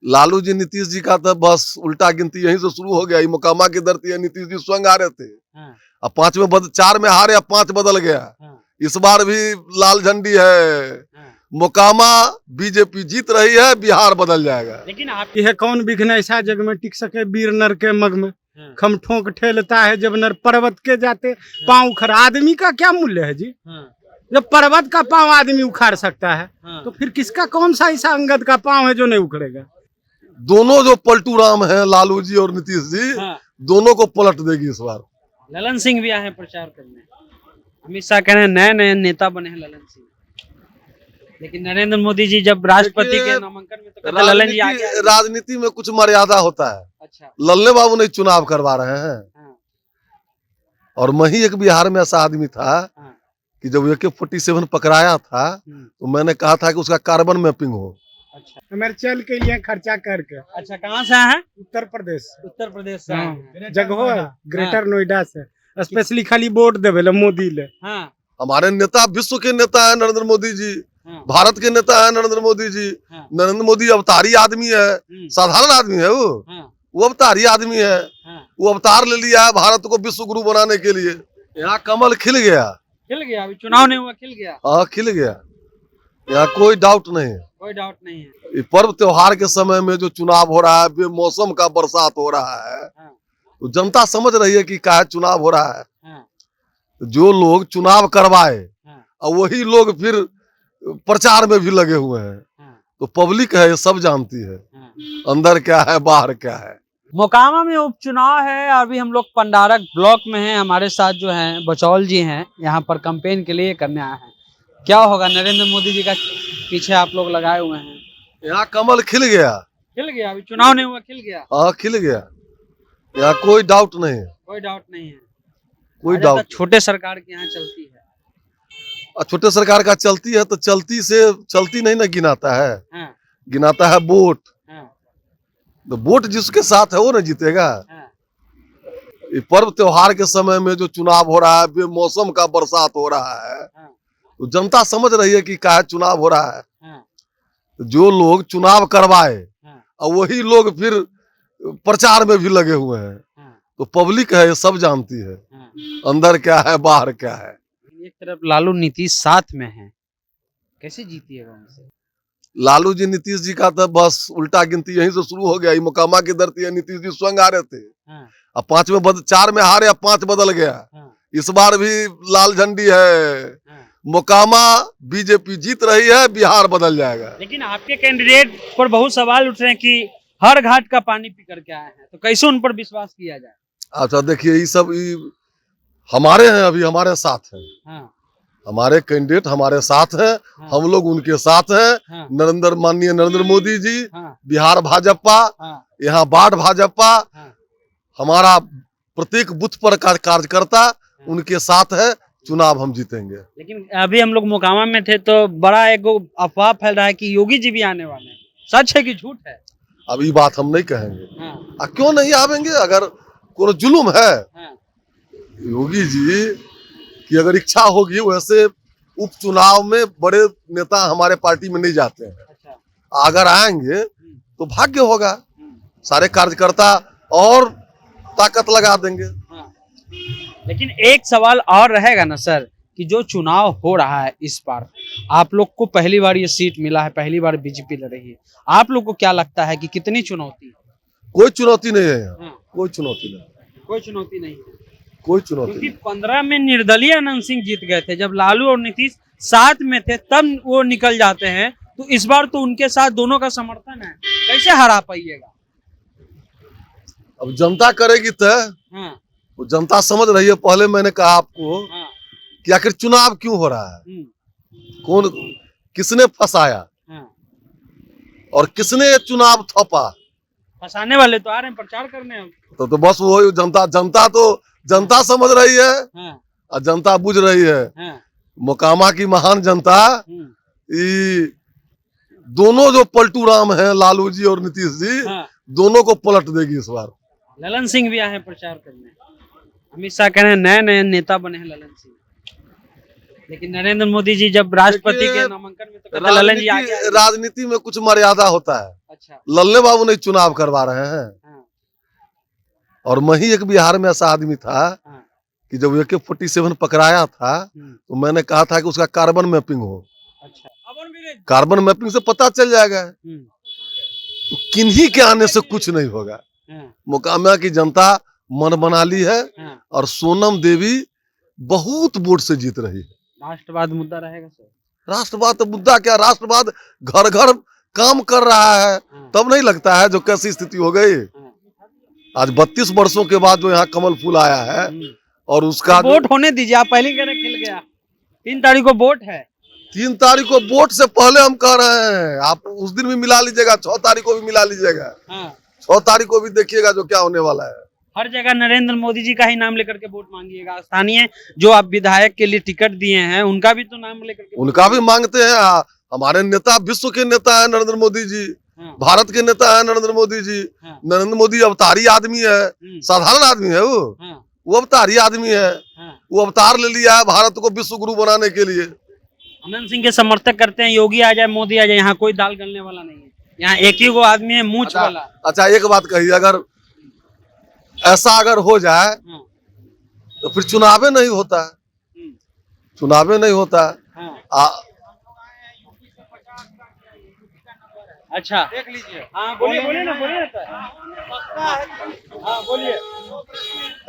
लालू जी नीतीश जी का तो बस उल्टा गिनती यहीं से शुरू हो गया। मोकामा की धरती है, नीतीश जी स्वयं आ रहे थे। हाँ, अब 4 में हारे, अब 5 बदल गया। हाँ, इस बार भी लाल झंडी है। हाँ। मोकामा बीजेपी जीत रही है, बिहार बदल जाएगा। लेकिन आप यह कौन विघ्न ऐसा जग में टिक सके वीर नर के मग में। हाँ, खम ठोक ठेलता है जब नर पर्वत के जाते पाँव उखड़। आदमी का क्या मूल्य है जी? हाँ, जब पर्वत का पाँव आदमी उखाड़ सकता है हाँ, तो फिर किसका कौन सा ऐसा अंगद का पाँव है जो नहीं उखड़ेगा? दोनों जो पलटू राम है, लालू जी और नीतीश जी, हाँ। दोनों को पलट देगी इस बार। ललन सिंह भी आए हैं प्रचार करने। अमित शाह कह रहे हैं नए नए नेता बने हैं ललन सिंह। लेकिन नरेंद्र मोदी जी जब राष्ट्रपति के देखिए, नामांकन में तो कहते हैं ललन जी आगे आइए। राजनीति में कुछ मर्यादा होता है। अच्छा। लल्ले बाबू नहीं चुनाव करवा रहे हैं। हाँ, और मैं ही एक बिहार में ऐसा आदमी था हाँ, कि जब AK-47 पकड़ाया था तो मैंने कहा था कि उसका कार्बन मैपिंग हो। अच्छा। हमारे चल के लिए खर्चा करके अच्छा, कहाँ से आए हैं? उत्तर प्रदेश उत्तर प्रदेश से आए हैं। जगहो है ग्रेटर नोएडा से स्पेशली खाली वोट देवे ला मोदी ले। हाँ, हमारे नेता विश्व के नेता है नरेंद्र मोदी जी, हाँ, भारत के नेता है नरेंद्र मोदी जी। हाँ, नरेंद्र मोदी अवतारी आदमी है, साधारण आदमी है हाँ, वो अवतारी आदमी है। हाँ। वो अवतार ले लिया है भारत को विश्व गुरु बनाने के लिए। यहाँ कमल खिल गया। खिल गया, अभी चुनाव नहीं हुआ, खिल गया। हाँ, खिल गया। यहाँ कोई डाउट नहीं है। कोई डाउट नहीं है। ये पर्व त्योहार के समय में जो चुनाव हो रहा है, बेमौसम का बरसात हो रहा है, हाँ, तो जनता समझ रही है कि क्या चुनाव हो रहा है। हाँ, जो लोग चुनाव करवाए हाँ, और वही लोग फिर प्रचार में भी लगे हुए हैं, हाँ, तो पब्लिक है, ये सब जानती है हाँ। अंदर क्या है बाहर क्या है। मोकामा में उपचुनाव है। अभी हम लोग पंडारक ब्लॉक में हैं। हमारे साथ जो हैं बचौल जी हैं, यहाँ पर कैंपेन के लिए करने आए हैं। क्या होगा, नरेंद्र मोदी जी का पीछे आप लोग लगाए हुए हैं। यहाँ कमल खिल गया। खिल गया, अभी चुनाव नहीं हुआ, खिल गया। हाँ, खिल गया। यहाँ कोई डाउट नहीं है। कोई डाउट नहीं है। कोई राजद डाउट। छोटे सरकार के यहाँ चलती है। और छोटे सरकार का चलती है तो चलती से चलती नहीं ना गिनाता है, हाँ, गिनाता है वोट। हाँ, तो वोट जिसके साथ है वो ना जीतेगा। हाँ, ये पर्व त्योहार के समय में जो चुनाव हो रहा है, बेमौसम का बरसात हो रहा है, हाँ, तो जनता समझ रही है कि क्या चुनाव हो रहा है। हाँ, तो जो लोग चुनाव करवाए हाँ, और वही लोग फिर प्रचार में भी लगे हुए हैं, हाँ, तो पब्लिक है, ये सब जानती है हाँ। अंदर क्या है बाहर क्या है। एक तरफ लालू नीतीश साथ में है, कैसे जीतिएगा उनसे? लालू जी नीतीश जी का तो बस उल्टा गिनती यहीं से शुरू हो गया। मोकामा की धरती है, नीतीश जी स्वयं आ रहे थे। हाँ, अब 4 में हारे, अब 5 बदल गया। हाँ, इस बार भी लाल झंडी है। हाँ। मोकामा बीजेपी जीत रही है, बिहार बदल जाएगा। लेकिन आपके कैंडिडेट पर बहुत सवाल उठ रहे हैं कि हर घाट का पानी पी करके आए हैं, तो कैसे उन पर विश्वास किया जाए? अच्छा, देखिए ये सब हमारे हैं, अभी हमारे साथ हैं। हाँ, हमारे कैंडिडेट हमारे साथ हैं, हाँ, हम लोग उनके साथ हैं। हाँ, माननीय नरेंद्र मोदी जी, हाँ, बिहार भाजपा, हाँ, यहाँ बाढ़ भाजपा, हाँ, हमारा प्रत्येक बूथ पर कार्यकर्ता उनके साथ है। चुनाव हम जीतेंगे। लेकिन अभी हम लोग मोकामा में थे तो बड़ा एक अफवाह फैल रहा है कि योगी जी भी आने वाले हैं। सच है कि झूठ है? अब ये बात हम नहीं कहेंगे। हाँ, क्यों नहीं आवेंगे? अगर कोई जुल्म है, हाँ, योगी जी की अगर इच्छा होगी, वैसे उपचुनाव में बड़े नेता हमारे पार्टी में नहीं जाते हैं। अच्छा। अगर आएंगे तो भाग्य होगा, हम्म, सारे कार्यकर्ता और ताकत लगा देंगे। हाँ। लेकिन एक सवाल और रहेगा ना सर, कि जो चुनाव हो रहा है इस बार, आप लोग को पहली बार ये सीट मिला है, पहली बार बीजेपी लड़ रही है, आप लोग को क्या लगता है कि कितनी चुनौती है? कोई चुनौती नहीं है यहाँ। हाँ, कोई चुनौती नहीं, कोई चुनौती नहीं है। कोई चुनौती क्योंकि नहीं। 15 में निर्दलीय अनंत सिंह जीत गए थे, जब लालू और नीतीश साथ में थे तब वो निकल जाते हैं, तो इस बार तो उनके साथ दोनों का समर्थन है, कैसे हरा पाइएगा? अब जनता करेगी तय। हाँ, वो जनता समझ रही है। पहले मैंने कहा आपको हाँ, कि आखिर चुनाव क्यों हो रहा है, हम्म, कौन किसने फंसाया हाँ। और किसने चुनाव थोपा। फंसाने वाले तो आ रहे हैं प्रचार करने अब। तो बस वो जनता समझ रही है हाँ, और जनता बुझ रही है। हाँ, मोकामा की महान जनता, हम्म, ये दोनों जो पलटू राम हैं, लालू जी और नीतीश जी, हाँ। दोनों को पलट देगी इस बार। ललन सिंह भी आए हैं प्रचार करने। अमित शाह कह रहे हैं नए नए नेता बने हैं ललन सिंह। लेकिन नरेंद्र मोदी जी जब राष्ट्रपति के देखिए, नामांकन में तो कहते ललन जी आगे आगे। राजनीति में कुछ मर्यादा होता है। अच्छा। लल्ले बाबू नहीं चुनाव करवा रहे हैं। हाँ, और मैं ही एक बिहार में ऐसा आदमी था हाँ, कि जब AK-47 पकड़ाया था तो मैंने कहा था कि उसका कार्बन मैपिंग हो। अच्छा। कार्बन मैपिंग से पता चल जाएगा। तो किन्हीं के आने से कुछ नहीं होगा। मोकामा की जनता मन बना ली है और सोनम देवी बहुत वोट से जीत रही है। राष्ट्रवाद मुद्दा रहेगा सर। राष्ट्रवाद तो मुद्दा क्या, राष्ट्रवाद घर घर काम कर रहा है, तब नहीं लगता है जो कैसी स्थिति हो गई। आज 32 वर्षों के बाद जो यहाँ कमल फूल आया है और उसका वोट होने दीजिए, आप पहले कह रहे खिल गया। 3 तारीख को वोट है। 3 तारीख को वोट से पहले हम कह रहे हैं, आप उस दिन भी मिला लीजिएगा, 6 तारीख को भी मिला लीजिएगा। 6 तारीख को भी देखिएगा जो क्या होने वाला है। हर जगह नरेंद्र मोदी जी का ही नाम लेकर के वोट मांगिएगा। स्थानीय जो आप विधायक के लिए टिकट दिए हैं उनका भी तो नाम लेकर के उनका भी मांगते हैं। हमारे नेता विश्व के नेता है नरेंद्र मोदी जी, भारत के नेता है नरेंद्र मोदी जी। नरेंद्र मोदी अवतारी आदमी है, साधारण आदमी है वो अवतारी आदमी है। वो अवतार ले लिया है भारत को विश्व गुरु बनाने के लिए। अनंत सिंह के समर्थक करते हैं योगी आ जाए मोदी आ जाए, यहाँ कोई दाल गलने वाला नहीं है, यहाँ एक ही वो आदमी है मूंछ वाला। अच्छा एक बात कहिए, अगर ऐसा अगर हो जाए तो फिर चुनावे नहीं होता, चुनावे नहीं होता। अच्छा देख लीजिए। हाँ बोलिए बोलिए ना, बोलिए ना। हाँ बोलिए।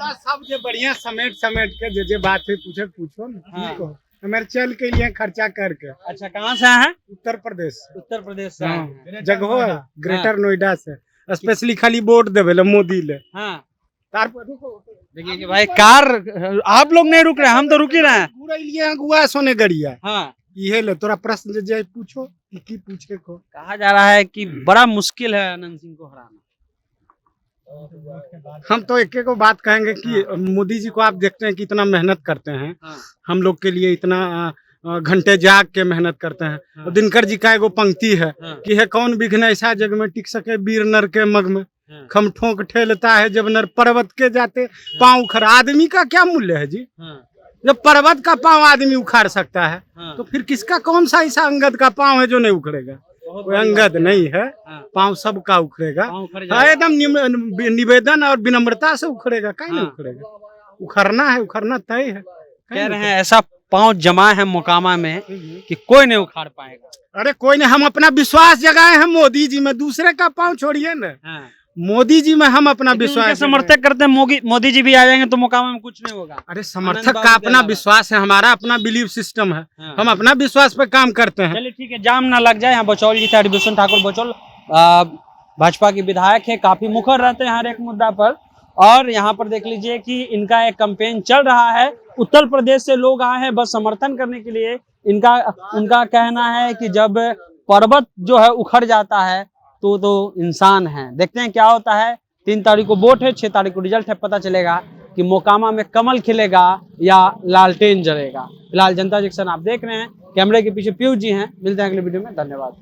सब जो बढ़िया समेट समेट के जे बात है पूछे पूछो ना। हमारे चल के लिए खर्चा करके। अच्छा कहाँ से हैं? उत्तर प्रदेश। उत्तर प्रदेश से जगह ग्रेटर नोएडा से स्पेशली खाली वोट देवे मोदी ले। हाँ देखिए कि भाई कार आप लोग नहीं रुक रहे, हम तो रुक ही रहे हैं। पूरा लिए गुआ सोने गड़िया। हाँ ये ले तोरा प्रश्न जे पूछो की पूछे को। कहा जा रहा है कि बड़ा मुश्किल है अनंत सिंह को हराना। हम तो एक को बात कहेंगे कि मोदी जी को आप देखते हैं कि इतना मेहनत करते हैं। हम लोग के लिए इतना घंटे जाग के मेहनत करते हैं। दिनकर जी का एगो पंक्ति है कि है कौन विघ्न ऐसा जग में टिक सके वीर नर के मग में, खम ठोक ठेलता है जब नर पर्वत के जाते पाँव उखड़। आदमी का क्या मूल्य है जी? जब पर्वत का पाँव आदमी उखाड़ सकता है तो फिर किसका कौन सा ऐसा अंगद का पाँव है जो नहीं उखड़ेगा? कोई अंगद नहीं है, पाँव सबका उखड़ेगा। एकदम निवेदन और विनम्रता से उखड़ेगा, कहीं नहीं उखड़ेगा। उखड़ना है, उखड़ना तय है। कह रहे हैं ऐसा पाँव जमा है मोकामा में कि कोई नहीं उखाड़ पाएगा। अरे कोई नहीं, हम अपना विश्वास जगाए हैं मोदी जी में, दूसरे का पाँव छोड़िए ना। मोदी जी में हम अपना विश्वास समर्थक करते हैं। मोदी जी भी आ जाएंगे तो मोकामा में कुछ नहीं होगा। अरे समर्थक का अपना विश्वास है, हमारा अपना बिलीव सिस्टम है। हम अपना विश्वास पे काम करते हैं। चलिए ठीक है, जाम ना लग जाए। यहाँ बचौल जी थे, हरिभूषण ठाकुर बचौल भाजपा के विधायक है, काफी मुखर रहते हैं हर एक मुद्दा पर। और यहाँ पर देख लीजिए कि इनका एक कैंपेन चल रहा है। उत्तर प्रदेश से लोग आए हैं बस समर्थन करने के लिए। उनका कहना है कि जब पर्वत जो है उखड़ जाता है तो इंसान है। देखते हैं क्या होता है। 3 तारीख को वोट है, 6 तारीख को रिजल्ट है, पता चलेगा कि मोकामा में कमल खिलेगा या लालटेन जलेगा। फिलहाल जनता जंक्शन आप देख रहे हैं, कैमरे के पीछे पीयूष जी हैं। मिलते हैं अगले वीडियो में, धन्यवाद।